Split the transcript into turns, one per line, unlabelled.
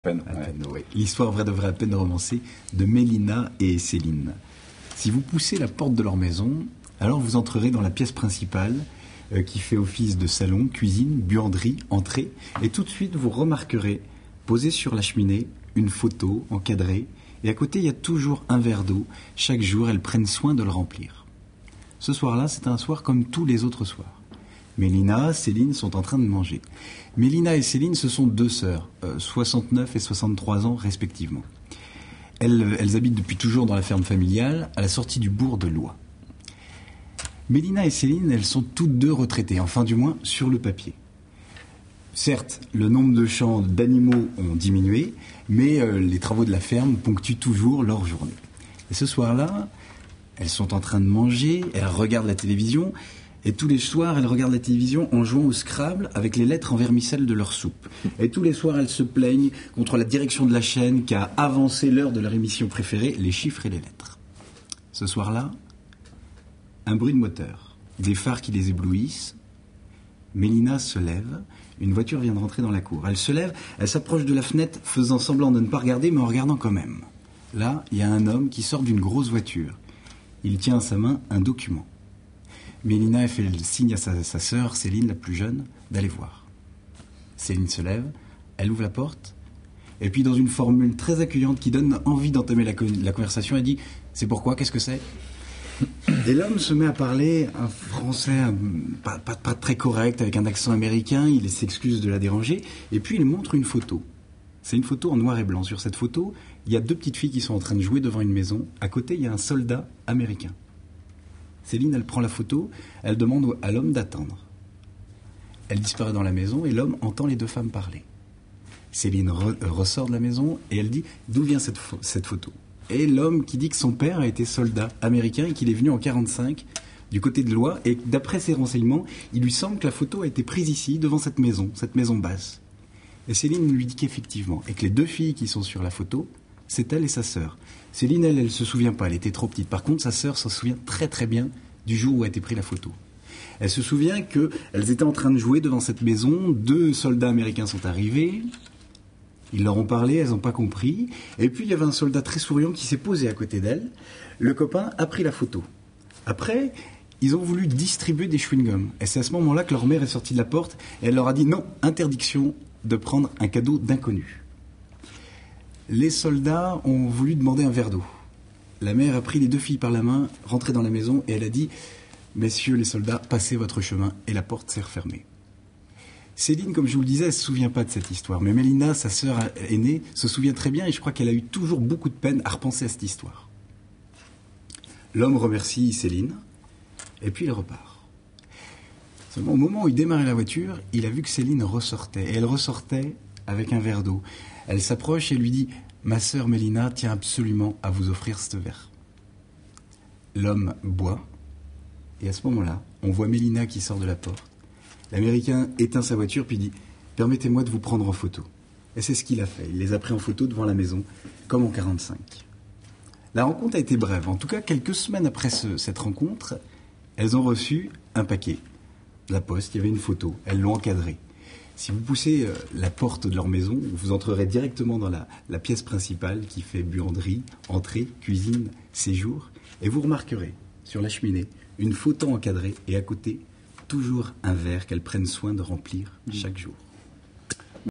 À peine, ouais. L'histoire vraie de vraie à peine romancée de Mélina et Céline. Si vous poussez la porte de leur maison, alors vous entrerez dans la pièce principale qui fait office de salon, cuisine, buanderie, entrée, et tout de suite vous remarquerez, posée sur la cheminée, une photo encadrée, et à côté il y a toujours un verre d'eau. Chaque jour, elles prennent soin de le remplir. Ce soir-là, c'est un soir comme tous les autres soirs. Mélina, Céline sont en train de manger. Mélina et Céline, ce sont deux sœurs, 69 et 63 ans respectivement. Elles habitent depuis toujours dans la ferme familiale, à la sortie du bourg de Loie. Mélina et Céline, elles sont toutes deux retraitées, enfin du moins sur le papier. Certes, le nombre de champs d'animaux ont diminué, mais les travaux de la ferme ponctuent toujours leur journée. Et ce soir-là, elles sont en train de manger, elles regardent la télévision, et tous les soirs, elles regardent la télévision en jouant au Scrabble avec les lettres en vermicelle de leur soupe. Et tous les soirs, elles se plaignent contre la direction de la chaîne qui a avancé l'heure de leur émission préférée, les chiffres et les lettres. Ce soir-là, un bruit de moteur, des phares qui les éblouissent. Mélina se lève, une voiture vient de rentrer dans la cour. Elle se lève, elle s'approche de la fenêtre, faisant semblant de ne pas regarder, mais en regardant quand même. Là, il y a un homme qui sort d'une grosse voiture. Il tient à sa main un document. Mélina a fait le signe à sa sœur, Céline, la plus jeune, d'aller voir. Céline se lève, elle ouvre la porte, et puis dans une formule très accueillante qui donne envie d'entamer la conversation, elle dit « C'est pourquoi? Qu'est-ce que c'est ?» Et l'homme se met à parler un français pas très correct, avec un accent américain, il s'excuse de la déranger, et puis il montre une photo. C'est une photo en noir et blanc. Sur cette photo, il y a deux petites filles qui sont en train de jouer devant une maison. À côté, il y a un soldat américain. Céline, elle prend la photo, elle demande à l'homme d'attendre. Elle disparaît dans la maison et l'homme entend les deux femmes parler. Céline ressort de la maison et elle dit « D'où vient cette photo ?» Et l'homme qui dit que son père a été soldat américain et qu'il est venu en 1945 du côté de Loie, et d'après ses renseignements, il lui semble que la photo a été prise ici, devant cette maison basse. Et Céline lui dit qu'effectivement, et que les deux filles qui sont sur la photo, c'est elle et sa sœur. Céline, elle se souvient pas, elle était trop petite. Par contre, sa sœur s'en souvient très très bien du jour où a été prise la photo. Elle se souvient qu'elles étaient en train de jouer devant cette maison, deux soldats américains sont arrivés, ils leur ont parlé, elles n'ont pas compris, et puis il y avait un soldat très souriant qui s'est posé à côté d'elle. Le copain a pris la photo. Après, ils ont voulu distribuer des chewing-gums, et c'est à ce moment-là que leur mère est sortie de la porte, et elle leur a dit non, interdiction de prendre un cadeau d'inconnu. Les soldats ont voulu demander un verre d'eau. La mère a pris les deux filles par la main, rentré dans la maison, et elle a dit « Messieurs les soldats, passez votre chemin », et la porte s'est refermée. Céline, comme je vous le disais, elle ne se souvient pas de cette histoire, mais Mélina, sa sœur aînée, se souvient très bien, et je crois qu'elle a eu toujours beaucoup de peine à repenser à cette histoire. L'homme remercie Céline, et puis il repart. Seulement, au moment où il démarrait la voiture, il a vu que Céline ressortait, et elle ressortait avec un verre d'eau. Elle s'approche et lui dit « Ma sœur Mélina tient absolument à vous offrir ce verre. » L'homme boit, et à ce moment-là, on voit Mélina qui sort de la porte. L'Américain éteint sa voiture puis dit « Permettez-moi de vous prendre en photo. » Et c'est ce qu'il a fait. Il les a pris en photo devant la maison, comme en 1945. La rencontre a été brève. En tout cas, quelques semaines après cette rencontre, elles ont reçu un paquet. De la poste, il y avait une photo. Elles l'ont encadrée. Si vous poussez la porte de leur maison, vous entrerez directement dans la pièce principale qui fait buanderie, entrée, cuisine, séjour, et vous remarquerez sur la cheminée une photo encadrée et à côté, toujours un verre qu'elles prennent soin de remplir chaque jour.